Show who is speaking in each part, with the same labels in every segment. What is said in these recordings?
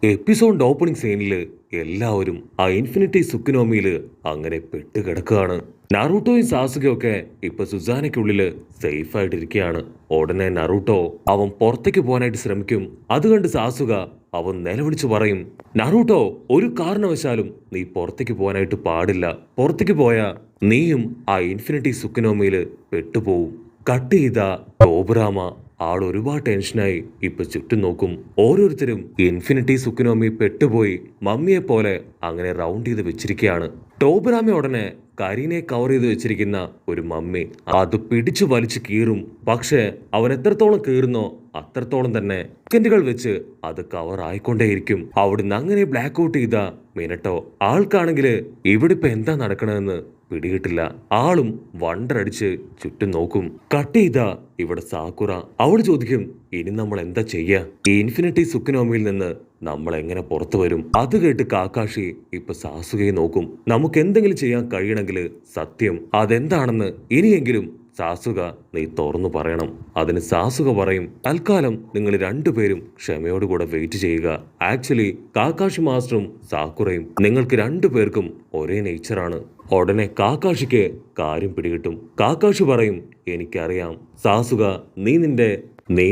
Speaker 1: എപ്പിസോഡിന്റെ opening സീനിൽ എല്ലാവരും ആ ഇൻഫിനിറ്റി സുക്കിനോമിയിൽ അങ്ങനെ പെട്ടുകിടക്കുകയാണ്. നറൂട്ടോയും സാസുകയും ഒക്കെ ഇപ്പൊ സുസാനയ്ക്കുള്ളില് സേഫ് ആയിട്ടിരിക്കുകയാണ്. ഉടനെ നറൂട്ടോ അവൻ പുറത്തേക്ക് പോകാനായിട്ട് ശ്രമിക്കും. അത് കണ്ട് സാസുക അവൻ നിലവിളിച്ചു പറയും, നറൂട്ടോ, ഒരു കാരണവശാലും നീ പുറത്തേക്ക് പോകാനായിട്ട് പാടില്ല. പുറത്തേക്ക് പോയാ നീയും ആ ഇൻഫിനിറ്റി സുക്കിനോമിയിൽ പെട്ടുപോവും. കട്ട് ചെയ്ത ടോബുറാമ ആൾ ഒരുപാട് ടെൻഷനായി ഇപ്പൊ ചുറ്റും നോക്കും. ഓരോരുത്തരും ഇൻഫിനിറ്റി സുക്കിനോമി പെട്ടുപോയി മമ്മിയെ പോലെ അങ്ങനെ റൗണ്ട് ചെയ്ത് വെച്ചിരിക്കുകയാണ്. ടോബുറാമ ഉടനെ കരീനെ കവർ ചെയ്ത് വെച്ചിരിക്കുന്ന ഒരു മമ്മി അത് പിടിച്ചു വലിച്ചു കീറും. പക്ഷെ അവൻ എത്രത്തോളം കീറുന്നോ അത്രത്തോളം തന്നെ സെക്കൻഡുകൾ വെച്ച് അത് കവർ ആയിക്കൊണ്ടേയിരിക്കും. അവിടുന്ന് അങ്ങനെ ബ്ലാക്ക് ഔട്ട് ചെയ്ത മിനട്ടോ ആൾക്കാണെങ്കിൽ ഇവിടെ ഇപ്പൊ എന്താ നടക്കണമെന്ന് പിടികിട്ടില്ല. ആളും വണ്ടറടിച്ച് ചുറ്റും നോക്കും. കട്ട് ചെയ്ത ഇവിടെ സാക്കുറ അവൾ ചോദിക്കും, ഇനി നമ്മൾ എന്താ ചെയ്യാ? ഈ ഇൻഫിനിറ്റി സുക്കിനോമിയിൽ നിന്ന് നമ്മൾ എങ്ങനെ പുറത്തു വരും? അത് കേട്ട് കാക്കാഷി ഇപ്പൊ സാസുകയെ നോക്കും. നമുക്ക് എന്തെങ്കിലും ചെയ്യാൻ കഴിയണമെങ്കിൽ സത്യം അതെന്താണെന്ന് ഇനിയെങ്കിലും സാസുക നീ തുറന്നു പറയണം. അതിന് സാസുക പറയും, തൽക്കാലം നിങ്ങൾ രണ്ടുപേരും ക്ഷമയോടുകൂടെ വെയിറ്റ് ചെയ്യുക. ആക്ച്വലി കാക്കാഷി മാസ്റ്ററും സാക്കുറയും നിങ്ങൾക്ക് രണ്ടുപേർക്കും ഒരേ നേച്ചറാണ്. ഉടനെ കാക്കാഷിക്ക് കാര്യം പിടികിട്ടും. കാക്കാഷി പറയും, എനിക്കറിയാം സാസുക, നീ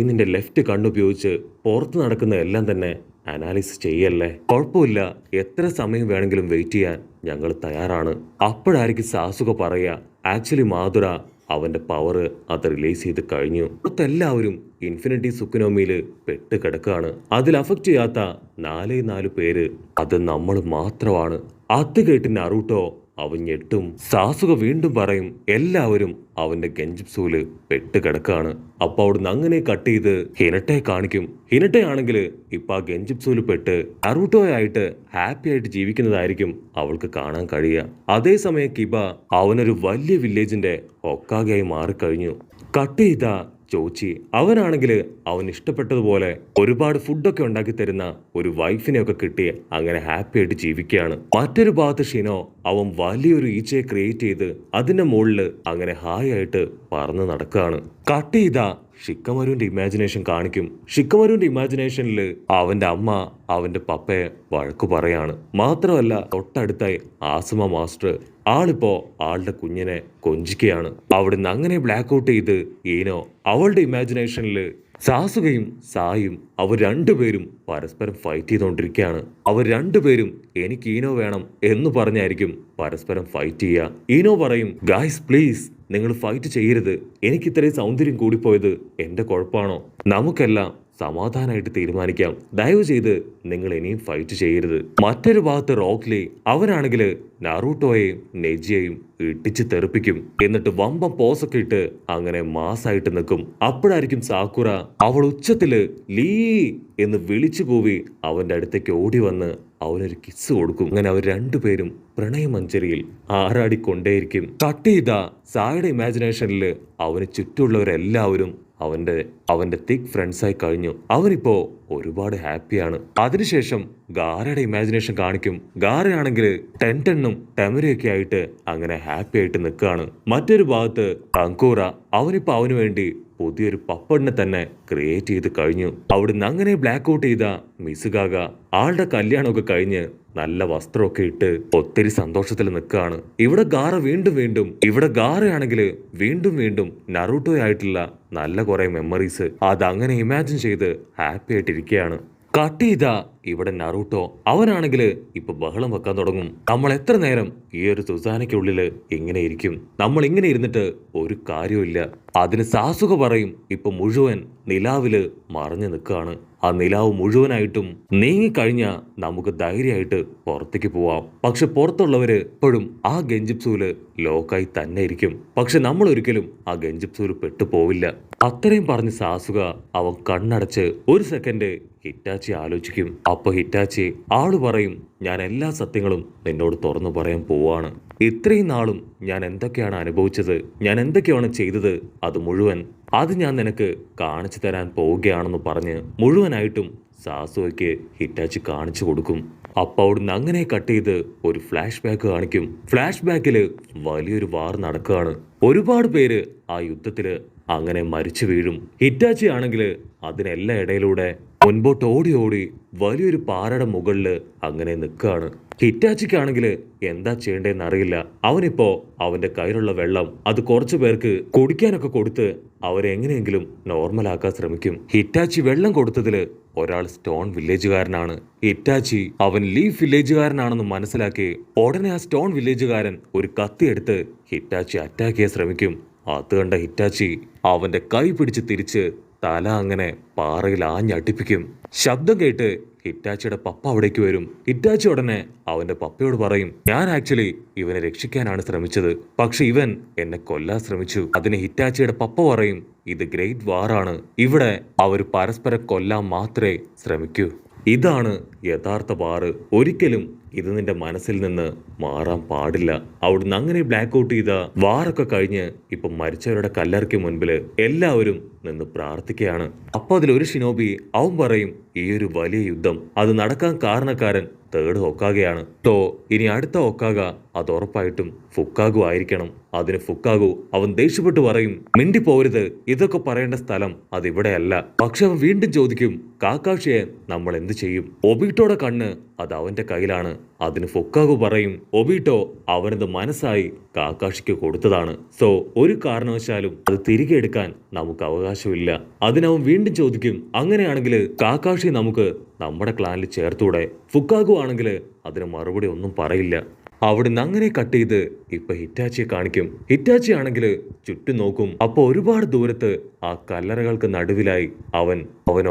Speaker 1: നിന്റെ ലെഫ്റ്റ് കണ്ണുപയോഗിച്ച് പുറത്ത് നടക്കുന്ന എല്ലാം തന്നെ അനാലിസിസ് ചെയ്യല്ലേ. കുഴപ്പമില്ല, എത്ര സമയം വേണമെങ്കിലും വെയിറ്റ് ചെയ്യാൻ ഞങ്ങൾ തയ്യാറാണ്. അപ്പോഴായിരിക്കും സാസുക പറയുക, ആക്ച്വലി മാധുര അവന്റെ പവർ അത് റിലീസ് ചെയ്ത് കഴിഞ്ഞു. എല്ലാവരും ഇൻഫിനിറ്റി സുക്കിനോമിയിൽ പെട്ട് കിടക്കുകയാണ്. അതിൽ അഫക്റ്റ് ചെയ്യാത്ത 4 പേര് അത് നമ്മൾ മാത്രമാണ്. അത് കേട്ട് നറൂട്ടോ അവൻ ഞെട്ടും. സാസുക വീണ്ടും പറയും, എല്ലാവരും അവന്റെ ഗെഞ്ചിപ്സൂല് പെട്ട് കിടക്കാണ്. അപ്പൊ അവിടുന്ന് അങ്ങനെ കട്ട് ചെയ്ത് ഹിനട്ടെ കാണിക്കും. ഹിനട്ടെ ആണെങ്കിൽ ഇപ്പൊ ആ ഗെഞ്ചിപ്സൂല് പെട്ട് നറൂട്ടോയായിട്ട് ഹാപ്പി ആയിട്ട് ജീവിക്കുന്നതായിരിക്കും അവൾക്ക് കാണാൻ കഴിയുക. അതേസമയം കിബ അവനൊരു വലിയ വില്ലേജിന്റെ ഹൊക്കാഗെയായി മാറിക്കഴിഞ്ഞു. കട്ട് ചെയ്ത ചോച്ചി അവനാണെങ്കിൽ അവൻ ഇഷ്ടപ്പെട്ടതുപോലെ ഒരുപാട് ഫുഡൊക്കെ ഉണ്ടാക്കി തരുന്ന ഒരു വൈഫിനെയൊക്കെ കിട്ടി അങ്ങനെ ഹാപ്പി ആയിട്ട് ജീവിക്കുകയാണ്. മറ്റൊരു ഭാഗത്ത് ഷിനോ അവൻ വലിയൊരു ഈച്ചയെ ക്രിയേറ്റ് ചെയ്ത് അതിന്റെ മുകളില് അങ്ങനെ ഹായ് ആയിട്ട് പറന്ന് നടക്കുകയാണ്. കട്ട് ചെയ്ത ഷിക്കമരുവിന്റെ ഇമാജിനേഷൻ കാണിക്കും. ഷിക്കമരുവിന്റെ ഇമാജിനേഷനിൽ അവന്റെ അമ്മ അവന്റെ പപ്പയെ വഴക്കു പറയാണ്. മാത്രമല്ല തൊട്ടടുത്തായി ആസുമ മാസ്റ്റർ ആളിപ്പോ ആളുടെ കുഞ്ഞിനെ കൊഞ്ചിക്കുകയാണ്. അവിടുന്ന് അങ്ങനെ ബ്ലാക്ക് ഔട്ട് ചെയ്ത് ഈനോ അവളുടെ ഇമാജിനേഷനിൽ സാസുകയും സായും അവർ രണ്ടുപേരും പരസ്പരം ഫൈറ്റ് ചെയ്തുകൊണ്ടിരിക്കുകയാണ്. അവർ രണ്ടുപേരും എനിക്ക് ഈനോ വേണം എന്ന് പറഞ്ഞായിരിക്കും പരസ്പരം ഫൈറ്റ് ചെയ്യുക. ഈനോ പറയും, ഗായ്സ് പ്ലീസ് നിങ്ങൾ ഫൈറ്റ് ചെയ്യരുത്. എനിക്ക് ഇത്രയും സൗന്ദര്യം കൂടിപ്പോയത് എന്റെ കുഴപ്പമാണോ? നമുക്കെല്ലാം സമാധാനമായിട്ട് തീരുമാനിക്കാം. ദയവ് ചെയ്ത് നിങ്ങൾ ഇനിയും ഫൈറ്റ് ചെയ്യരുത്. മറ്റൊരു ഭാഗത്ത് റോക്ക്ലി അവനാണെങ്കിൽ നറൂട്ടോയെയും നെജിയെയും ഇടിച്ച് തെറിപ്പിക്കും. എന്നിട്ട് വമ്പം പോസൊക്കെ ഇട്ട് അങ്ങനെ മാസായിട്ട് നിൽക്കും. അപ്പോഴായിരിക്കും സാക്കുറ അവൾ ഉച്ചത്തില് ലീ എന്ന് വിളിച്ചു കൂവി അവന്റെ അടുത്തേക്ക് ഓടി വന്ന് അവനൊരു കിസ് കൊടുക്കും. അങ്ങനെ അവർ രണ്ടുപേരും പ്രണയമഞ്ചരിയിൽ ആറാടിക്കൊണ്ടേയിരിക്കും. കട്ട് ചെയ്ത സായുടെ ഇമാജിനേഷനിൽ അവന് ചുറ്റുമുള്ളവരെല്ലാവരും അവന്റെ തിക് ഫ്രണ്ട്സായി കഴിഞ്ഞു. അവനിപ്പോ ഒരുപാട് ഹാപ്പിയാണ്. അതിനുശേഷം ഗാരയുടെ ഇമാജിനേഷൻ കാണിക്കും. ഗാരയാണെങ്കിൽ ടെൻറ്റണ്ണും ടെമരയൊക്കെ ആയിട്ട് അങ്ങനെ ഹാപ്പി ആയിട്ട് നിൽക്കുകയാണ്. മറ്റൊരു ഭാഗത്ത് കങ്കൂറ അവനിപ്പോ അവന് വേണ്ടി പുതിയൊരു പപ്പടിനെ തന്നെ ക്രിയേറ്റ് ചെയ്ത് കഴിഞ്ഞു. അവിടുന്ന് അങ്ങനെ ബ്ലാക്ക് ഔട്ട് ചെയ്ത മിസുഗാഗ ആളുടെ കല്യാണമൊക്കെ കഴിഞ്ഞ് നല്ല വസ്ത്രമൊക്കെ ഇട്ട് ഒത്തിരി സന്തോഷത്തിൽ നിൽക്കുകയാണ്. ഇവിടെ ഗാറയാണെങ്കിൽ വീണ്ടും നറൂട്ടോ ആയിട്ടുള്ള നല്ല കുറെ മെമ്മറീസ് അതങ്ങനെ ഇമാജിൻ ചെയ്ത് ഹാപ്പി ആയിട്ടിരിക്കുകയാണ്. കട്ട് ചെയ്ത ഇവിടെ നറൂട്ടോ അവനാണെങ്കിൽ ഇപ്പൊ ബഹളം വെക്കാൻ തുടങ്ങും. നമ്മൾ എത്ര നേരം ഈ ഒരു സുസാനയ്ക്കുള്ളില് ഇങ്ങനെ ഇരിക്കും? നമ്മൾ ഇങ്ങനെ ഇരുന്നിട്ട് ഒരു കാര്യമില്ല. അതിന് സാസുക പറയും, ഇപ്പൊ മുഴുവൻ നിലാവില് മറഞ്ഞു നിൽക്കുകയാണ്. ആ നിലാവ് മുഴുവനായിട്ടും നീങ്ങിക്കഴിഞ്ഞാ നമുക്ക് ധൈര്യമായിട്ട് പുറത്തേക്ക് പോവാം. പക്ഷെ പുറത്തുള്ളവര് ഇപ്പോഴും ആ ഗെഞ്ചിപ്സൂല് ലോക്കായി തന്നെ ഇരിക്കും. പക്ഷെ നമ്മൾ ഒരിക്കലും ആ ഗെഞ്ചിപ്സൂല് പെട്ടു പോവില്ല. അത്രയും പറഞ്ഞ് സാസുക അവൻ കണ്ണടച്ച് ഒരു സെക്കൻഡ് ഹിറ്റാച്ചി ആലോചിക്കും. അപ്പൊ ഹിറ്റാച്ചി ആള് പറയും, ഞാൻ എല്ലാ സത്യങ്ങളും നിന്നോട് തുറന്നു പറയാൻ പോവാണ്. ഇത്രയും നാളും ഞാൻ എന്തൊക്കെയാണ് അനുഭവിച്ചത്, ഞാൻ എന്തൊക്കെയാണ് ചെയ്തത്, അത് ഞാൻ നിനക്ക് കാണിച്ചു തരാൻ പോവുകയാണെന്ന് പറഞ്ഞ് മുഴുവനായിട്ടും സാസുവയ്ക്ക് ഹിറ്റാച്ചി കാണിച്ചു കൊടുക്കും. അപ്പൊ അവിടുന്ന് അങ്ങനെ കട്ട് ചെയ്ത് ഒരു ഫ്ലാഷ് ബാക്ക് കാണിക്കും. ഫ്ലാഷ് ബാക്കില് വലിയൊരു വാർ നടക്കുകയാണ്. ഒരുപാട് പേര് ആ യുദ്ധത്തില് അങ്ങനെ മരിച്ചു വീഴും. ഹിറ്റാച്ചി ആണെങ്കിൽ അതിനെല്ലാം ഇടയിലൂടെ മുൻപോട്ട് ഓടി ഓടി വലിയൊരു പാറയുടെ മുകളില് അങ്ങനെ നിൽക്കുകയാണ്. ഹിറ്റാച്ചിക്കാണെങ്കിൽ എന്താ ചെയ്യേണ്ടതെന്ന് അറിയില്ല. അവനിപ്പോ അവന്റെ കയ്യിലുള്ള വെള്ളം അത് കുറച്ചു പേർക്ക് കുടിക്കാനൊക്കെ കൊടുത്ത് അവരെ എങ്ങനെയെങ്കിലും നോർമലാക്കാൻ ശ്രമിക്കും. ഹിറ്റാച്ചി വെള്ളം കൊടുത്തതില് ഒരാൾ സ്റ്റോൺ വില്ലേജുകാരനാണ്. ഹിറ്റാച്ചി അവൻ ലീഫ് വില്ലേജുകാരനാണെന്ന് മനസ്സിലാക്കി ഉടനെ ആ സ്റ്റോൺ വില്ലേജുകാരൻ ഒരു കത്തിയെടുത്ത് ഹിറ്റാച്ചി അറ്റാക്ക് ചെയ്യാൻ ശ്രമിക്കും. അത് കണ്ട ഹിറ്റാച്ചി അവന്റെ കൈ പിടിച്ച് തിരിച്ച് തല അങ്ങനെ പാറയിൽ ആഞ്ഞടിപ്പിക്കും. ശബ്ദം കേട്ട് ഹിറ്റാച്ചിയുടെ പപ്പ അവിടേക്ക് വരും. ഹിറ്റാച്ചി ഉടനെ അവന്റെ പപ്പയോട് പറയും, ഞാൻ ആക്ച്വലി ഇവനെ രക്ഷിക്കാനാണ് ശ്രമിച്ചത്, പക്ഷെ ഇവൻ എന്നെ കൊല്ലാൻ ശ്രമിച്ചു. അതിന് ഹിറ്റാച്ചിയുടെ പപ്പ പറയും, ഇത് ഗ്രേറ്റ് വാറാണ്, ഇവിടെ അവർ പരസ്പരം കൊല്ലാൻ മാത്രമേ ശ്രമിക്കൂ. ഇതാണ് യഥാർത്ഥ വാറ്. ഒരിക്കലും ഇത് നിന്റെ മനസ്സിൽ നിന്ന് മാറാൻ പാടില്ല. അവിടുന്ന് അങ്ങനെ ബ്ലാക്ക് ഔട്ട് ചെയ്ത വാറൊക്കെ കഴിഞ്ഞ് ഇപ്പൊ മരിച്ചവരുടെ കല്ലറയ്ക്ക് മുൻപില് എല്ലാവരും നിന്ന് പ്രാർത്ഥിക്കുകയാണ്. അപ്പൊ അതിലൊരു ഷിനോബി അവൻ പറയും, ഈ ഒരു വലിയ യുദ്ധം അത് നടക്കാൻ കാരണക്കാരൻ തേർഡ് ഹൊക്കാഗയാണ്. ഇനി അടുത്ത ഹൊക്കാഗ അത് ഉറപ്പായിട്ടും ഫുക്കാഗു ആയിരിക്കണം. അതിന് ഫുക്കാഗു അവൻ ദേഷ്യപ്പെട്ട് പറയും, മിണ്ടി പോരുത്, ഇതൊക്കെ പറയേണ്ട സ്ഥലം അതിവിടെയല്ല. പക്ഷെ അവൻ വീണ്ടും ചോദിക്കും, കാക്കാഷിയെ നമ്മൾ എന്ത് ചെയ്യും? ഒബീട്ടോയുടെ കണ്ണ് അത് അവന്റെ കയ്യിലാണ്. അതിന് ഫുക്കാഗു പറയും, ഒബീട്ടോ അവനത് മനസ്സായി കാക്കാഷിക്ക് കൊടുത്തതാണ്. സോ ഒരു കാരണവശാലും അത് തിരികെ എടുക്കാൻ നമുക്ക് അവകാശമില്ല. അതിനവൻ വീണ്ടും ചോദിക്കും, അങ്ങനെയാണെങ്കിൽ കാക്കാഷി നമുക്ക് നമ്മുടെ ക്ലാനിൽ ചേർത്തൂടെ? ഫുക്കാഗു ആണെങ്കിൽ അതിന് മറുപടി ഒന്നും പറയില്ല. അവിടുന്ന് അങ്ങനെ കട്ട് ചെയ്ത് ഇപ്പൊ ഹിറ്റാച്ചിയെ കാണിക്കും. ഹിറ്റാച്ചി ആണെങ്കിൽ ചുറ്റും നോക്കും. അപ്പൊ ഒരുപാട് ദൂരത്ത് ആ കല്ലറകൾക്ക് നടുവിലായി അവൻ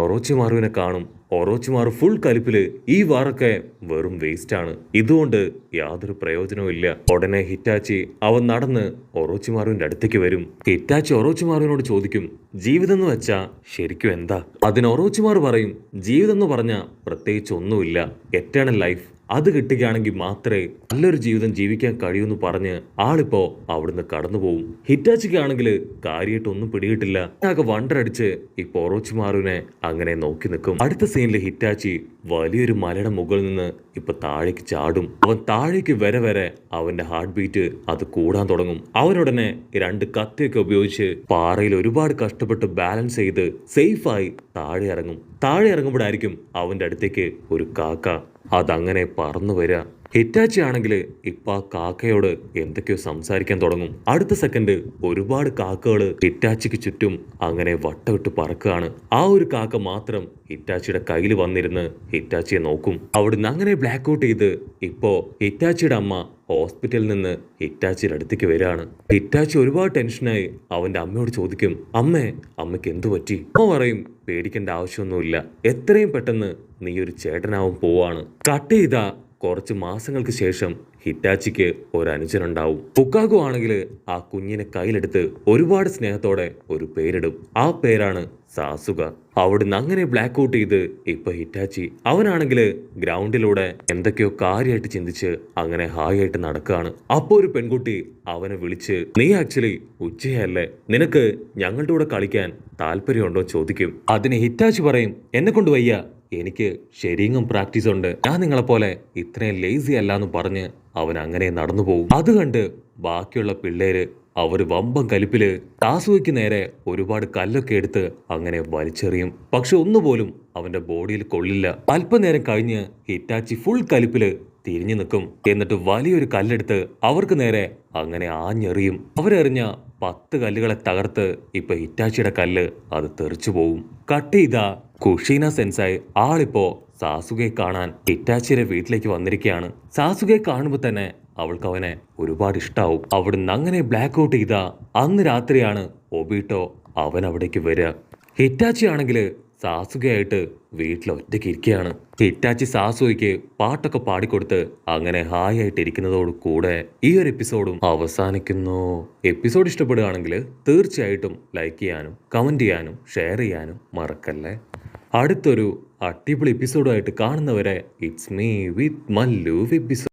Speaker 1: ഒറോച്ചിമാറുവിനെ കാണും. ഒറോച്ചിമാറു ഫുൾ കലിപ്പില് ഈ വാറൊക്കെ വെറും വേസ്റ്റ് ആണ്, ഇതുകൊണ്ട് യാതൊരു പ്രയോജനവും ഇല്ല. ഉടനെ ഹിറ്റാച്ചി അവൻ നടന്ന് ഒറോച്ചിമാറുവിന്റെ അടുത്തേക്ക് വരും. ഹിറ്റാച്ചി ഒറോച്ചിമാറുവിനോട് ചോദിക്കും, ജീവിതം എന്ന് വെച്ചാ ശരിക്കും എന്താ? അതിന് ഒറോച്ചിമാറു പറയും, ജീവിതം എന്ന് പറഞ്ഞാ പ്രത്യേകിച്ച് ഒന്നുമില്ല, എറ്റേണൽ ലൈഫ് അത് കിട്ടുകയാണെങ്കിൽ മാത്രമേ നല്ലൊരു ജീവിതം ജീവിക്കാൻ കഴിയൂന്ന് പറഞ്ഞ് ആളിപ്പോ അവിടുന്ന് കടന്നു പോകും. ഹിറ്റാച്ചിക്കാണെങ്കിൽ കാര്യമായിട്ടൊന്നും പിടികിട്ടില്ല. ആകെ വണ്ടറടിച്ച് ഇപ്പൊ ഒറോച്ചിമാറുവിനെ അങ്ങനെ നോക്കി നിൽക്കും. അടുത്ത സീനിൽ ഹിറ്റാച്ചി വലിയൊരു മലയുടെ മുകളിൽ നിന്ന് ഇപ്പൊ താഴേക്ക് ചാടും. അവൻ താഴേക്ക് വരെ അവന്റെ ഹാർട്ട് ബീറ്റ് അത് കൂടാൻ തുടങ്ങും. അവനുടനെ രണ്ട് കത്തിയൊക്കെ ഉപയോഗിച്ച് പാറയിൽ ഒരുപാട് കഷ്ടപ്പെട്ട് ബാലൻസ് ചെയ്ത് സേഫായി താഴെ ഇറങ്ങും. താഴെ ഇറങ്ങുമ്പോഴായിരിക്കും അവന്റെ അടുത്തേക്ക് ഒരു കാക്ക അതങ്ങനെ പറന്നു വരിക. ഹിറ്റാച്ചി ആണെങ്കിൽ ഇപ്പൊ ആ കാക്കയോട് എന്തൊക്കെയോ സംസാരിക്കാൻ തുടങ്ങും. അടുത്ത സെക്കൻഡ് ഒരുപാട് കാക്കകള് ഹിറ്റാച്ചിക്ക് ചുറ്റും അങ്ങനെ വട്ടമിട്ട് പറക്കുകയാണ്. ആ ഒരു കാക്ക മാത്രം ഹിറ്റാച്ചിയുടെ കയ്യിൽ വന്നിരുന്ന് ഹിറ്റാച്ചിയെ നോക്കും. അവിടുന്ന് അങ്ങനെ ബ്ലാക്ക് ഔട്ട് ചെയ്ത് ഇപ്പോ ഹിറ്റാച്ചിയുടെ അമ്മ ഹോസ്പിറ്റലിൽ നിന്ന് ഹിറ്റാച്ചിയുടെ അടുത്തേക്ക് വരികയാണ്. ഹിറ്റാച്ചി ഒരുപാട് ടെൻഷനായി അവന്റെ അമ്മയോട് ചോദിക്കും, അമ്മയ്ക്ക് എന്തു പറ്റി? അമ്മ പറയും, പേടിക്കേണ്ട ആവശ്യമൊന്നുമില്ല, എത്രയും പെട്ടെന്ന് നീ ഒരു ചേട്ടനാവും പോവാണ്. കട്ട് ചെയ്താ കുറച്ച് മാസങ്ങൾക്ക് ശേഷം ഹിറ്റാച്ചിക്ക് ഒരു അനുജനുണ്ടാവും. ഫുക്കാഗു ആണെങ്കിൽ ആ കുഞ്ഞിനെ കയ്യിലെടുത്ത് ഒരുപാട് സ്നേഹത്തോടെ ഒരു പേരിടും. ആ പേരാണ് സാസുക. അവിടുന്ന് അങ്ങനെ ബ്ലാക്ക് ഔട്ട് ചെയ്ത് ഇപ്പൊ ഹിറ്റാച്ചി അവനാണെങ്കിൽ ഗ്രൗണ്ടിലൂടെ എന്തൊക്കെയോ കാര്യമായിട്ട് ചിന്തിച്ച് അങ്ങനെ ഹായ് ആയിട്ട് നടക്കുകയാണ്. അപ്പൊ ഒരു പെൺകുട്ടി അവനെ വിളിച്ച്, നീ ആക്ച്വലി ഉച്ചയല്ലേ, നിനക്ക് ഞങ്ങളുടെ കൂടെ കളിക്കാൻ താല്പര്യമുണ്ടോ ചോദിക്കും. അതിന് ഹിറ്റാച്ചി പറയും, എന്നെ കൊണ്ട് വയ്യ, എനിക്ക് ഷെരിങ്ങും പ്രാക്ടീസ് ഉണ്ട്, ഞാൻ നിങ്ങളെപ്പോലെ ഇത്രയും ലേസി അല്ലാന്ന് പറഞ്ഞ് അവൻ അങ്ങനെ നടന്നു പോകും. അത് കണ്ട് ബാക്കിയുള്ള പിള്ളേര് അവര് വമ്പം കലിപ്പില് സാസുവയ്ക്ക് നേരെ ഒരുപാട് കല്ലൊക്കെ എടുത്ത് അങ്ങനെ വലിച്ചെറിയും. പക്ഷെ ഒന്നുപോലും അവന്റെ ബോഡിയിൽ കൊള്ളില്ല. അല്പനേരം കഴിഞ്ഞ് ഹിറ്റാച്ചി ഫുൾ കലിപ്പില് തിരിഞ്ഞു നിൽക്കും. എന്നിട്ട് വലിയൊരു കല്ലെടുത്ത് അവർക്ക് നേരെ അങ്ങനെ ആഞ്ഞെറിയും. അവരെറിഞ്ഞ 10 കല്ലുകളെ തകർത്ത് ഇപ്പൊ ഹിറ്റാച്ചിയുടെ കല്ല് അത് തെറിച്ചു പോവും. കട്ട് ചെയ്ത കുഷീന സെൻസായി ആളിപ്പോ സാസുകയെ കാണാൻ ഹിറ്റാച്ചിയുടെ വീട്ടിലേക്ക് വന്നിരിക്കുകയാണ്. സാസുകയെ കാണുമ്പോൾ തന്നെ അവൾക്ക് അവനെ ഒരുപാട് ഇഷ്ടാവും. അവിടുന്ന് അങ്ങനെ ബ്ലാക്ക് ഔട്ട് ചെയ്ത അന്ന് രാത്രിയാണ് ഒബീട്ടോ അവൻ അവിടേക്ക് വരിക. ഹിറ്റാച്ചി ആണെങ്കിൽ സാസുകയായിട്ട് വീട്ടിൽ ഒറ്റയ്ക്ക് ഇരിക്കുകയാണ്. ഹിറ്റാച്ചി സാസുകയ്ക്ക് പാട്ടൊക്കെ പാടിക്കൊടുത്ത് അങ്ങനെ ഹായ് ആയിട്ട് ഇരിക്കുന്നതോട് കൂടെ ഈ ഒരു എപ്പിസോഡും അവസാനിക്കുന്നു. എപ്പിസോഡ് ഇഷ്ടപ്പെടുകയാണെങ്കിൽ തീർച്ചയായിട്ടും ലൈക്ക് ചെയ്യാനും കമന്റ് ചെയ്യാനും ഷെയർ ചെയ്യാനും മറക്കല്ലേ. അടുത്തൊരു അടിപൊളി എപ്പിസോഡുമായിട്ട് കാണുന്നവരെ it's me with Mallu episode.